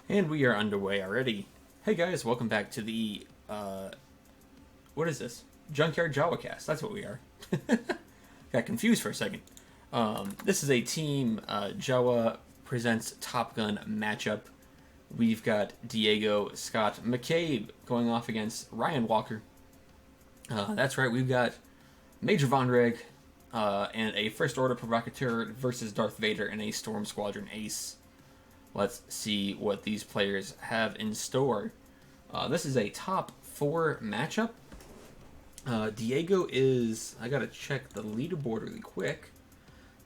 And we are underway already. Hey guys, welcome back to the, what is this? Junkyard Jawa cast. That's what we are. Got confused for a second. This is a team Jawa presents Top Gun matchup. We've got Diego Scott McCabe going off against Ryan Walker. That's right, we've got Major Vonreg and a First Order Provocateur versus Darth Vader and a Storm Squadron Ace. Let's see what these players have in store. This is a top 4 matchup. Diego is... I gotta check the leaderboard really quick.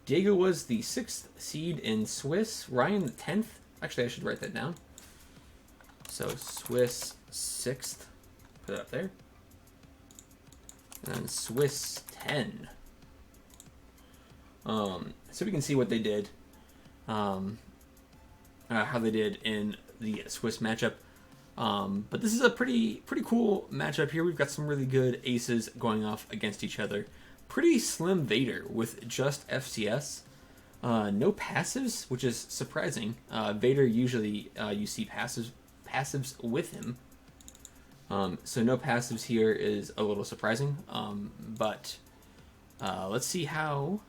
Diego was the 6th seed in Swiss. Ryan the 10th. Actually, I should write that down. So, Swiss 6th. Put it up there. And Swiss 10. So we can see what they did. How they did in the Swiss matchup. But this is a pretty cool matchup here. We've got some really good aces going off against each other. Pretty slim Vader with just FCS. No passives, which is surprising. Vader usually you see passives with him. So no passives here is a little surprising. But let's see how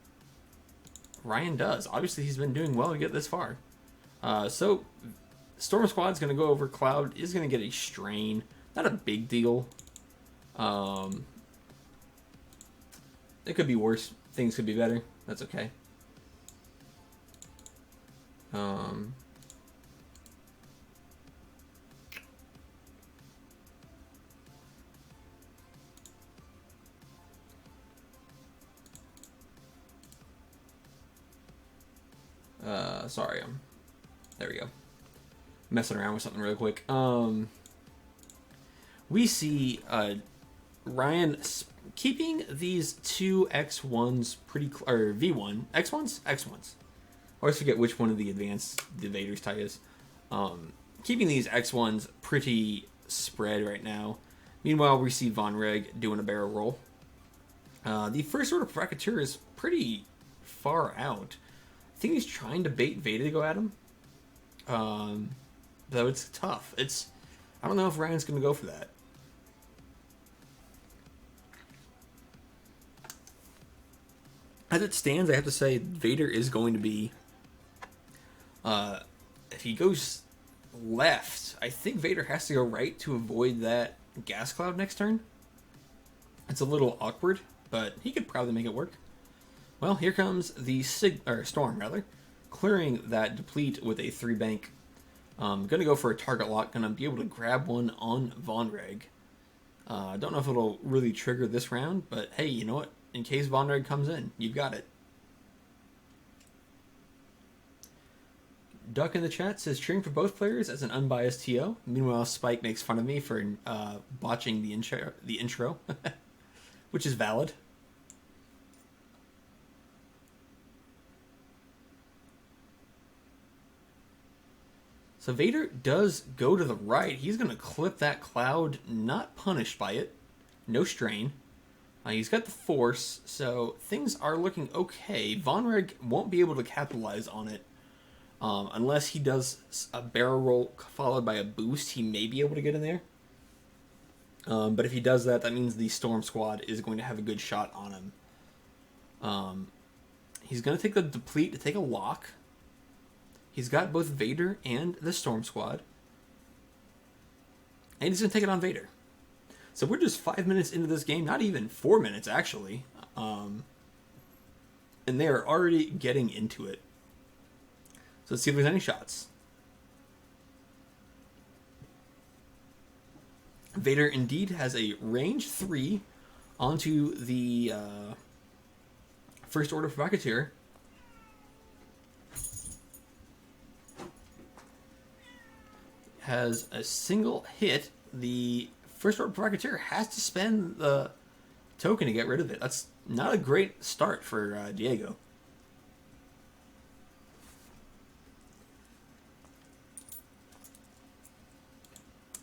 Ryan does. Obviously he's been doing well to get this far. So Storm Squad's going to go over. Cloud is going to get a strain. Not a big deal. It could be worse. Things could be better. That's okay. Sorry, there we go. Messing around with something real quick. We see Ryan keeping these two X1s pretty or V1 X1s. I always forget which one of the advanced the Vader's tie is. Keeping these X1s pretty spread right now. Meanwhile, we see Vonreg doing a barrel roll. The First Order Provocateur is pretty far out. I think he's trying to bait Vader to go at him. Though it's tough. I don't know if Ryan's going to go for that. As it stands, I have to say Vader is going to be... if he goes left, I think Vader has to go right to avoid that gas cloud next turn. It's a little awkward, but he could probably make it work. Well, here comes the Storm, rather. Clearing that deplete with a 3-bank. Gonna go for a target lock. Gonna be able to grab one on Vonreg. Don't know if it'll really trigger this round, but hey, you know what? In case Vonreg comes in, you've got it. Duck in the chat says cheering for both players as an unbiased TO. Meanwhile, Spike makes fun of me for botching the intro, which is valid. So Vader does go to the right. He's going to clip that cloud, not punished by it. No strain. He's got the force, so things are looking okay. Vonreg won't be able to capitalize on it unless he does a barrel roll followed by a boost. He may be able to get in there. But if he does that, that means the Storm Squad is going to have a good shot on him. He's going to take the deplete to take a lock. He's got both Vader and the Storm Squad. And he's going to take it on Vader. So we're just 5 minutes into this game. Not even 4 minutes, actually. And they are already getting into it. So let's see if there's any shots. Vader indeed has a range 3 onto the First Order Provocateur. Has a single hit. The First Order Provocateur has to spend the token to get rid of it. That's not a great start for Diego.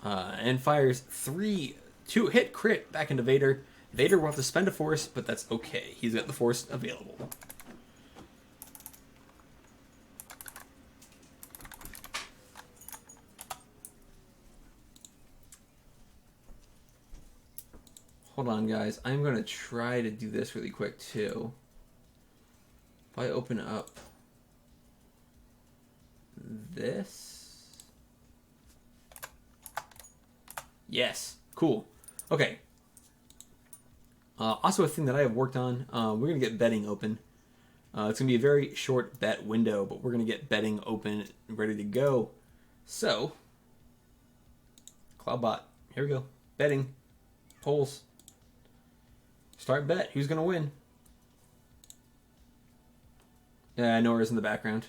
And fires 2-hit crit back into Vader. Vader will have to spend a force, but that's okay. He's got the force available. Hold on, guys. I'm going to try to do this really quick, too. If I open up this. Yes. Cool. Okay. Also, a thing that I have worked on, we're going to get betting open. It's going to be a very short bet window, but we're going to get betting open and ready to go. So, Cloudbot, here we go. Betting. Polls. Start bet. Who's going to win? Yeah, Nora's in the background.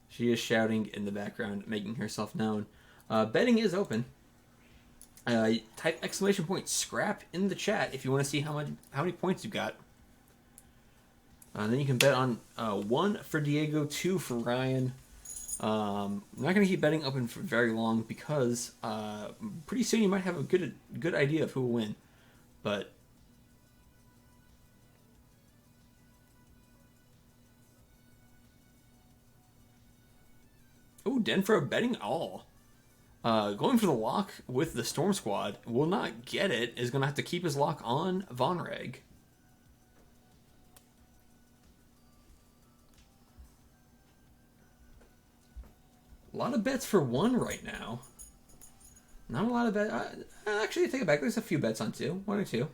She is shouting in the background, making herself known. Betting is open. Type exclamation point scrap in the chat if you want to see how many points you've got. Then you can bet on 1 for Diego, 2 for Ryan. I'm not going to keep betting open for very long because pretty soon you might have a good idea of who will win. But oh, Denfro betting all. Going for the lock with the Storm Squad will not get it. Is going to have to keep his lock on Vonreg. A lot of bets for 1 right now. Not a lot of bets. Actually, I take it back. There's a few bets on 2. 1 or 2.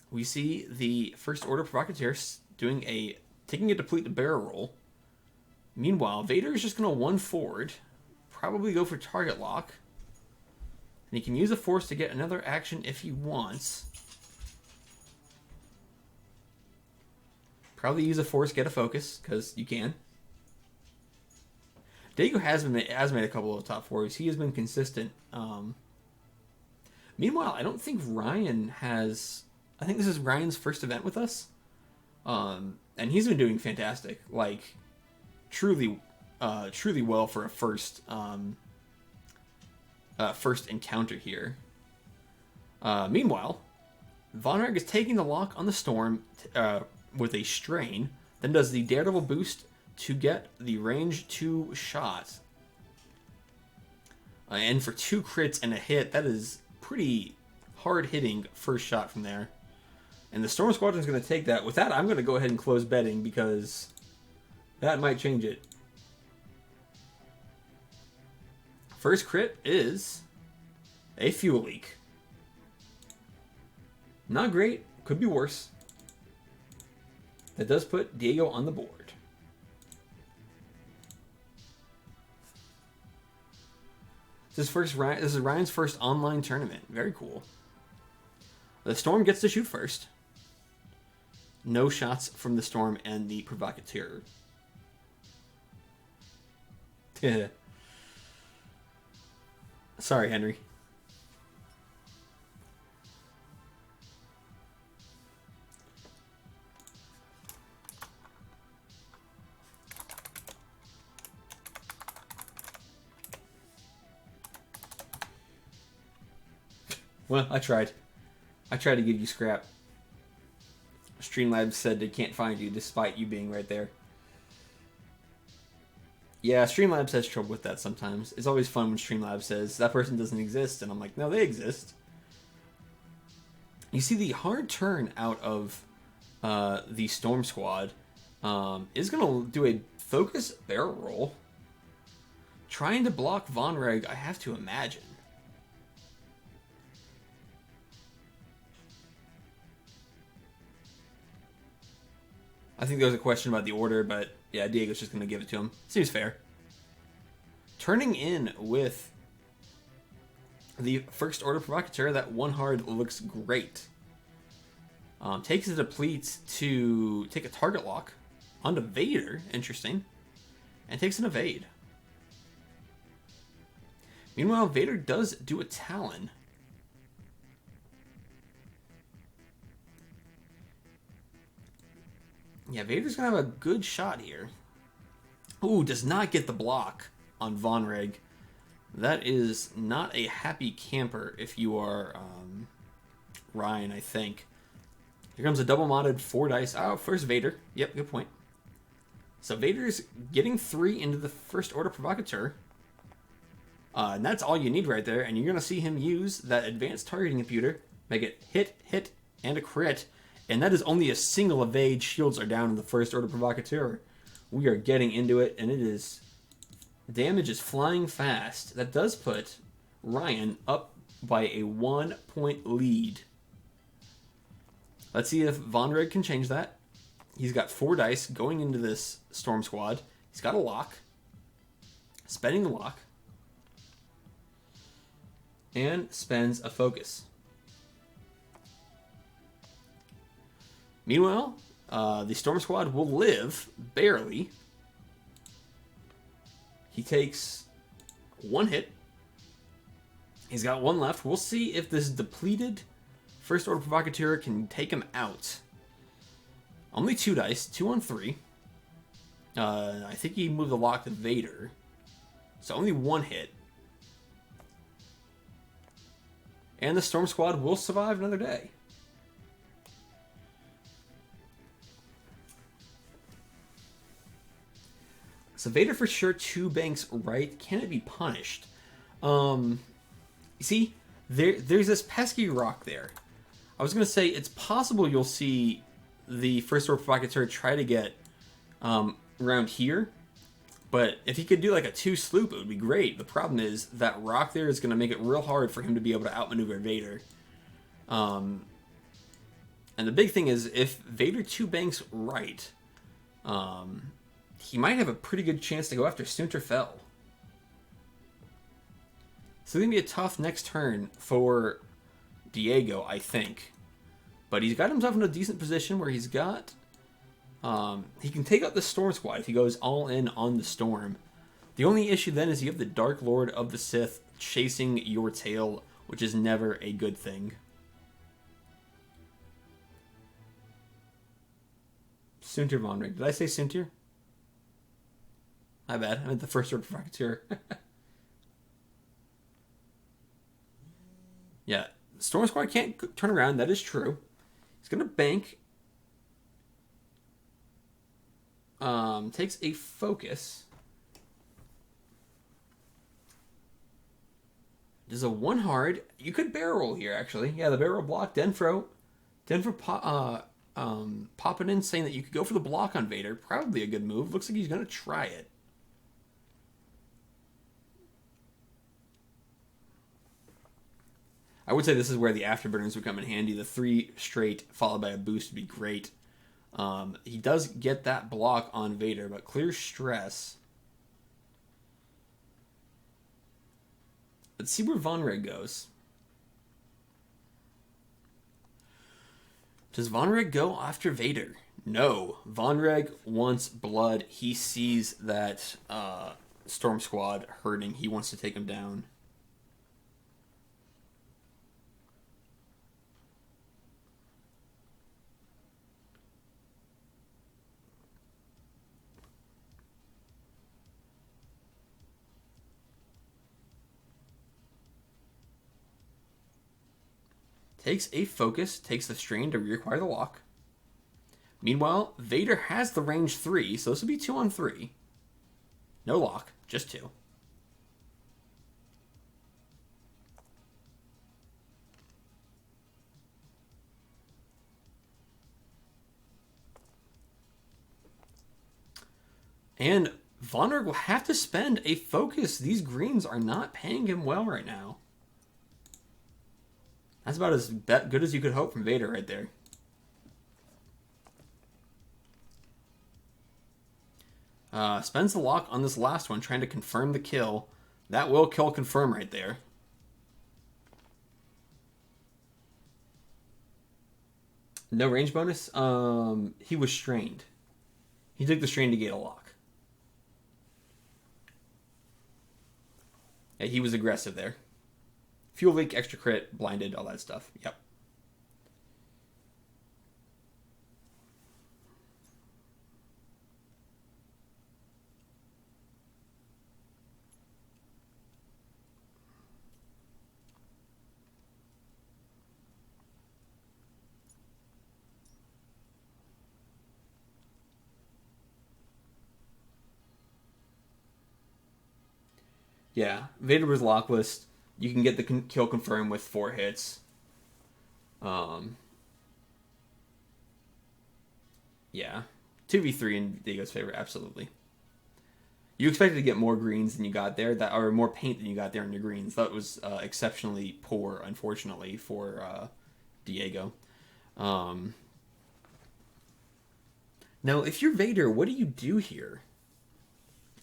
We see the First Order Provocateur taking a deplete to barrel roll. Meanwhile, Vader is just going to 1 forward. Probably go for target lock. And he can use a force to get another action if he wants. Probably use a force, get a focus, because you can. Diego has made a couple of top 4s. He has been consistent. Meanwhile, I don't think Ryan has... I think this is Ryan's first event with us. And he's been doing fantastic. Like, truly well for a first encounter here. Meanwhile, Vonreg is taking the lock on the Storm with a strain, then does the Daredevil boost to get the range 2 shot. And for 2 crits and a hit, that is pretty hard hitting first shot from there. And the Storm Squadron is going to take that. With that, I'm going to go ahead and close betting because that might change it. First crit is a fuel leak. Not great. Could be worse. That does put Diego on the board. This is Ryan's first online tournament. Very cool. The Storm gets to shoot first. No shots from the Storm and the Provocateur. Sorry, Henry. Well, I tried. I tried to give you scrap. Streamlabs said they can't find you despite you being right there. Yeah, Streamlabs has trouble with that sometimes. It's always fun when Streamlabs says that person doesn't exist, and I'm like, no, they exist. You see, the hard turn out of the Storm Squad is going to do a focus barrel roll. Trying to block Vonreg, I have to imagine. I think there was a question about the order, but yeah, Diego's just going to give it to him. Seems fair. Turning in with the First Order Provocateur, that 1 hard looks great. Takes a deplete to take a target lock onto Vader, interesting, and takes an evade. Meanwhile, Vader does do a Talon. Yeah, Vader's going to have a good shot here. Ooh, does not get the block on Vonreg. That is not a happy camper if you are Ryan, I think. Here comes a double modded 4 dice. Oh, first Vader. Yep, good point. So Vader's getting 3 into the First Order Provocateur. And that's all you need right there. And you're going to see him use that advanced targeting computer. Make it hit, hit, and a crit. And that is only a single evade. Shields are down in the First Order Provocateur. We are getting into it. And it is... damage is flying fast. That does put Ryan up by a 1-point lead. Let's see if Vonreg can change that. He's got 4 dice going into this Storm Squad. He's got a lock. Spending the lock. And spends a focus. Meanwhile, the Storm Squad will live, barely. He takes 1 hit. He's got 1 left. We'll see if this depleted First Order Provocateur can take him out. Only 2 dice, 2 on 3. I think he moved the lock to Vader. So only 1 hit. And the Storm Squad will survive another day. So Vader for sure 2 banks right. Can it be punished? You see, there's this pesky rock there. I was going to say it's possible you'll see the First Order Provocateur try to get around here. But if he could do like a 2 sloop, it would be great. The problem is that rock there is going to make it real hard for him to be able to outmaneuver Vader. And the big thing is if Vader 2 banks right, he might have a pretty good chance to go after Sunterfell. So it's going to be a tough next turn for Diego, I think. But he's got himself in a decent position where he's got... he can take out the Storm Squad if he goes all in on the Storm. The only issue then is you have the Dark Lord of the Sith chasing your tail, which is never a good thing. Sunter Vonreg. Did I say Sunter? My bad. I meant the First Order Provocateur. Yeah. Storm Squad can't turn around. That is true. He's going to bank. Takes a focus. Does a 1 hard. You could barrel roll here, actually. Yeah, the barrel block. Denfro popping in, saying that you could go for the block on Vader. Probably a good move. Looks like he's going to try it. I would say this is where the afterburners would come in handy. The 3 straight followed by a boost would be great. He does get that block on Vader, but clear stress. Let's see where Vonreg goes. Does Vonreg go after Vader? No. Vonreg wants blood. He sees that Storm Squad hurting. He wants to take him down. Takes a focus, takes the strain to reacquire the lock. Meanwhile, Vader has the range 3, so this will be 2 on 3. No lock, just 2. And Vonreg will have to spend a focus. These greens are not paying him well right now. That's about as good as you could hope from Vader right there. Spends the lock on this last one, trying to confirm the kill. That will kill confirm right there. No range bonus? He was strained. He took the strain to gate a lock. Yeah, he was aggressive there. Fuel leak, extra crit, blinded, all that stuff. Yep. Yeah, Vader was lockless. You can get the kill confirmed with 4 hits. Yeah. 2v3 in Diego's favor, absolutely. You expected to get more greens than you got there, or more paint than you got there in your greens. That was exceptionally poor, unfortunately, for Diego. Now, if you're Vader, what do you do here?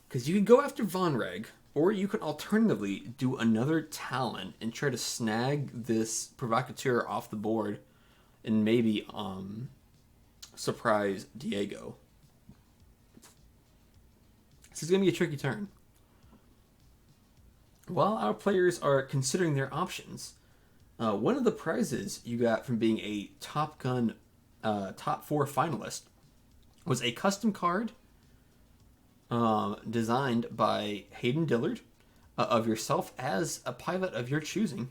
Because you can go after Vonreg, or you can alternatively do another talent and try to snag this Provocateur off the board and maybe surprise Diego. This is going to be a tricky turn. While our players are considering their options, one of the prizes you got from being a Top Gun top 4 finalist was a custom card designed by Hayden Dillard of yourself as a pilot of your choosing.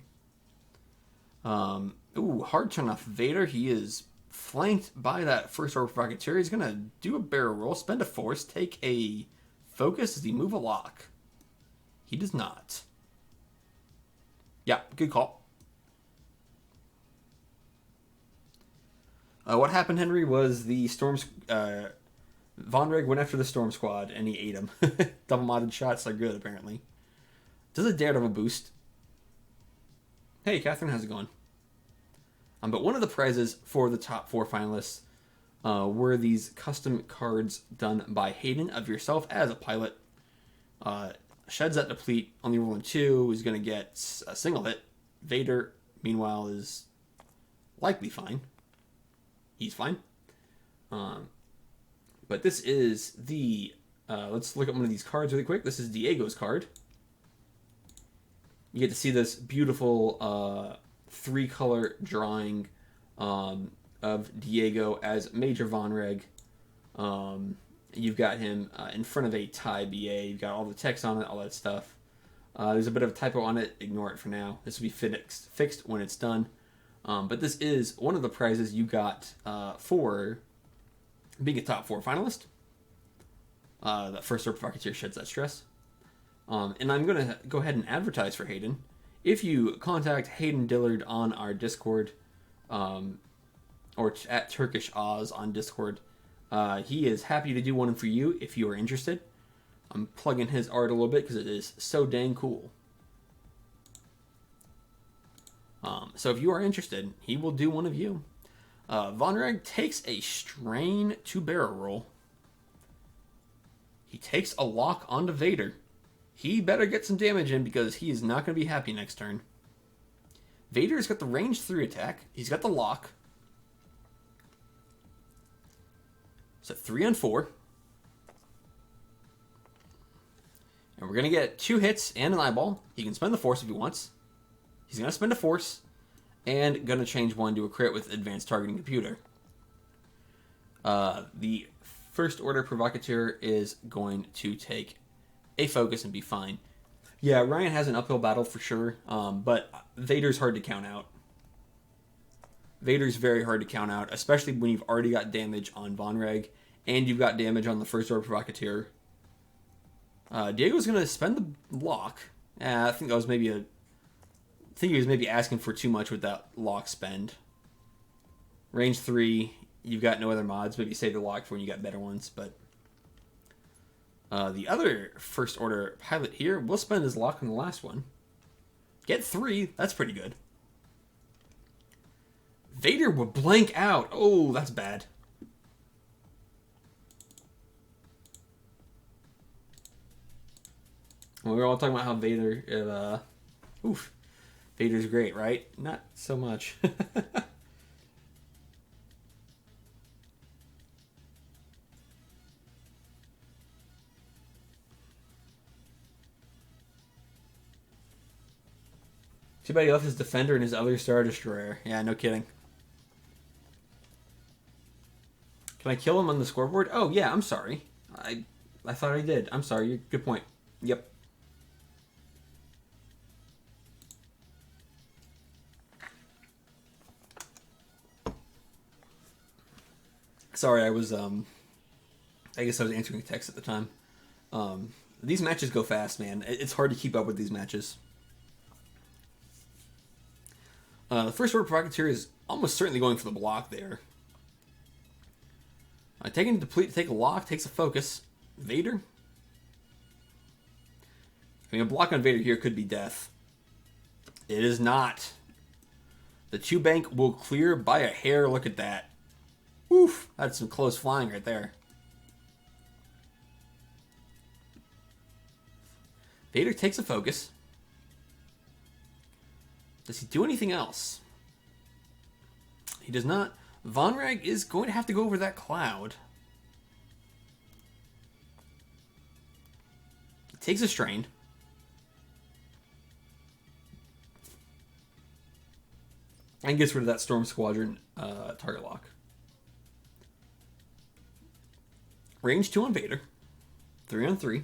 Hard turn off Vader. He is flanked by that first order provocateur. He's going to do a barrel roll, spend a force, take a focus. Does he move a lock? He does not. Yeah, good call. What happened, Henry, was the Storms... Vonreg went after the Storm Squad, and he ate him. Double-modded shots are good, apparently. Does a Daredevil boost? Hey, Catherine, how's it going? But one of the prizes for the top 4 finalists were these custom cards done by Hayden of yourself as a pilot. Sheds that deplete, only rolling 2, is going to get a single hit. Vader, meanwhile, is likely fine. He's fine. But this is the... let's look at one of these cards really quick. This is Diego's card. You get to see this beautiful 3-color drawing of Diego as Major Vonreg. You've got him in front of a tie BA. You've got all the text on it, all that stuff. There's a bit of a typo on it. Ignore it for now. This will be fixed when it's done. But this is one of the prizes you got for being a top 4 finalist. That first Orc Provocateur sheds that stress. And I'm going to go ahead and advertise for Hayden. If you contact Hayden Dillard on our Discord, or at Turkish Oz on Discord, he is happy to do one for you if you are interested. I'm plugging his art a little bit because it is so dang cool. So if you are interested, he will do one of you. Vonreg takes a strain to barrel roll. He takes a lock onto Vader. He better get some damage in because he is not going to be happy next turn. Vader's got the range 3 attack. He's got the lock. So 3 on 4. And we're going to get 2 hits and an eyeball. He can spend the force if he wants. He's going to spend a force. And going to change 1 to a crit with advanced targeting computer. The first order provocateur is going to take a focus and be fine. Yeah, Ryan has an uphill battle for sure, but Vader's hard to count out. Vader's very hard to count out, especially when you've already got damage on Vonreg, and you've got damage on the first order provocateur. Diego's going to spend the lock. I think that was maybe I think he was maybe asking for too much with that lock spend. Range 3, you've got no other mods. Maybe save the lock for when you got better ones, but... the other first order pilot here will spend his lock on the last one. Get 3, that's pretty good. Vader will blank out. Oh, that's bad. Well, we were all talking about how Vader... Vader's great, right? Not so much. Too bad he left his Defender and his other Star Destroyer. Yeah, no kidding. Can I kill him on the scoreboard? Oh, yeah, I'm sorry. I thought I did. I'm sorry. Good point. Yep. Sorry, I was, I guess I was answering a text at the time. These matches go fast, man. It's hard to keep up with these matches. The first order provocateur is almost certainly going for the block there. Taking a deplete, take a lock, takes a focus. Vader. I mean, a block on Vader here could be death. It is not. The 2-bank will clear by a hair. Look at that. Oof, that's some close flying right there. Vader takes a focus. Does he do anything else? He does not. Vonreg is going to have to go over that cloud. He takes a strain. And gets rid of that Storm Squadron target lock. Range 2 on Vader. 3 on 3.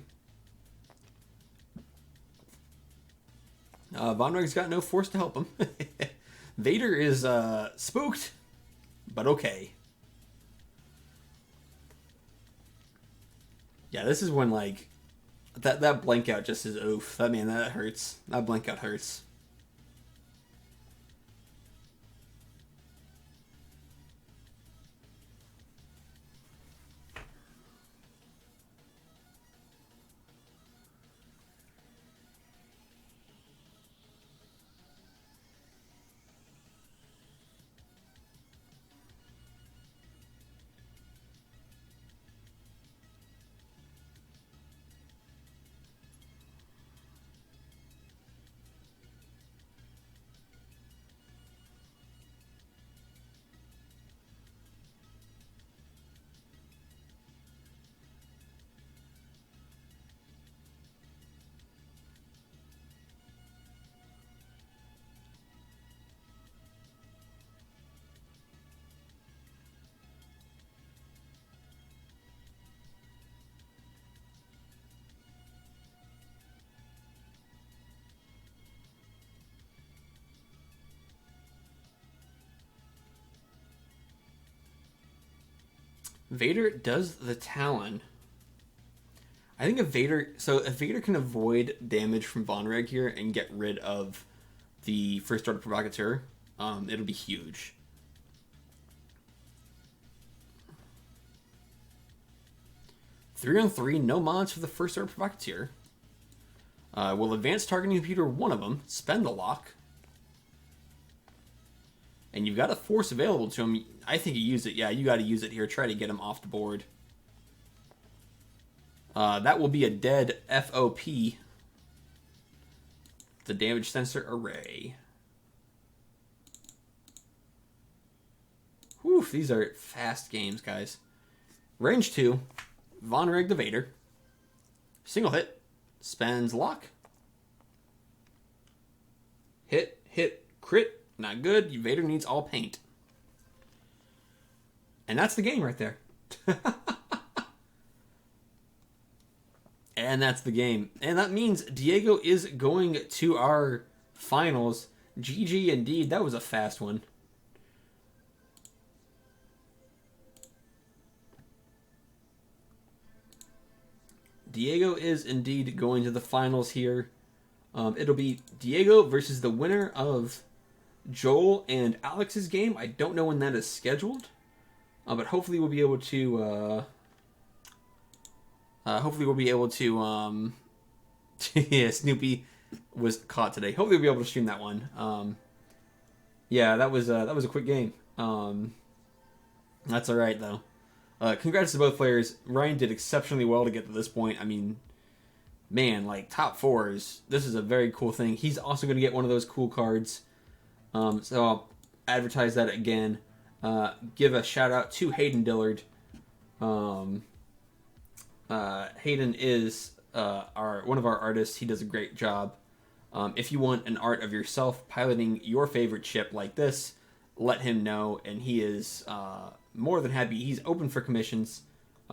Vonreg's got no force to help him. Vader is spooked, but okay. Yeah, this is when, like, that blank out just is oof. That, man, that hurts. That blank out hurts. Vader does the Talon. I think if Vader can avoid damage from Vonreg here and get rid of the first order provocateur, it'll be huge. Three on 3, no mods for the first order provocateur. Will advance targeting computer one of them, spend the lock. And you've got a force available to him. I think you use it. Yeah, you got to use it here. Try to get him off the board. That will be a dead FOP. The damage sensor array. Whew, these are fast games, guys. Range 2. Vonreg the Vader. Single hit. Spends lock. Hit, crit. Not good. Vader needs all paint. And that's the game right there. And that's the game. And that means Diego is going to our finals. GG indeed. That was a fast one. Diego is indeed going to the finals here. It'll be Diego versus the winner of Joel and Alex's game. I don't know when that is scheduled, but hopefully we'll be able to. Yeah, Snoopy was caught today. Hopefully we'll be able to stream that one. Yeah, that was a quick game. That's all right though. Congrats to both players. Ryan did exceptionally well to get to this point. I mean, man, like top fours. This is a very cool thing. He's also going to get one of those cool cards. So I'll advertise that again. Give a shout out to Hayden Dillard. Hayden is one of our artists. He does a great job. If you want an art of yourself piloting your favorite ship like this, let him know, and he is more than happy. He's open for commissions.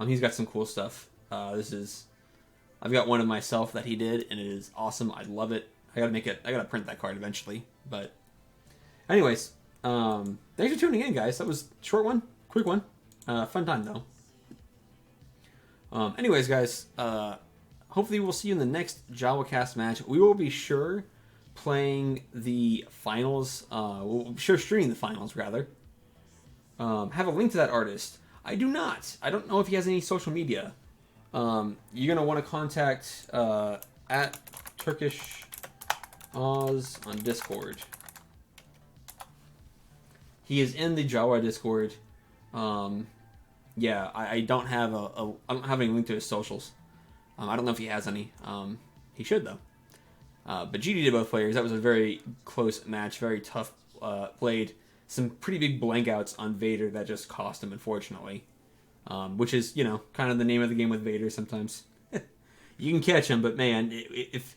He's got some cool stuff. I've got one of myself that he did, and it is awesome. I love it. I gotta print that card eventually. But anyways, thanks for tuning in, guys. That was a short one, quick one, fun time though. Anyways, guys, hopefully we'll see you in the next JawaCast match. We will be sure playing the finals. We'll be sure streaming the finals, rather. Have a link to that artist. I do not. I don't know if he has any social media. You're going to want to contact at Turkish Oz on Discord. He is in the Jawa Discord. Yeah, I don't have I don't have any link to his socials. I don't know if he has any. He should though. But GD did both players. That was a very close match, very tough played. Some pretty big blankouts on Vader that just cost him, unfortunately. Which is, you know, kind of the name of the game with Vader sometimes. You can catch him, but man, if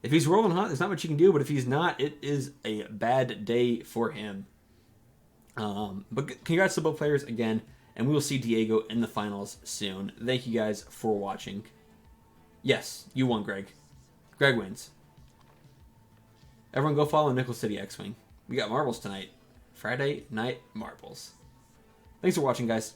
he's rolling hot, there's not much you can do. But if he's not, it is a bad day for him. But congrats to both players again, and we will see Diego in the finals soon. Thank you guys for watching. Yes, you won, Greg. Greg wins. Everyone go follow Nickel City X-Wing. We got marbles tonight. Friday night marbles. Thanks for watching, guys.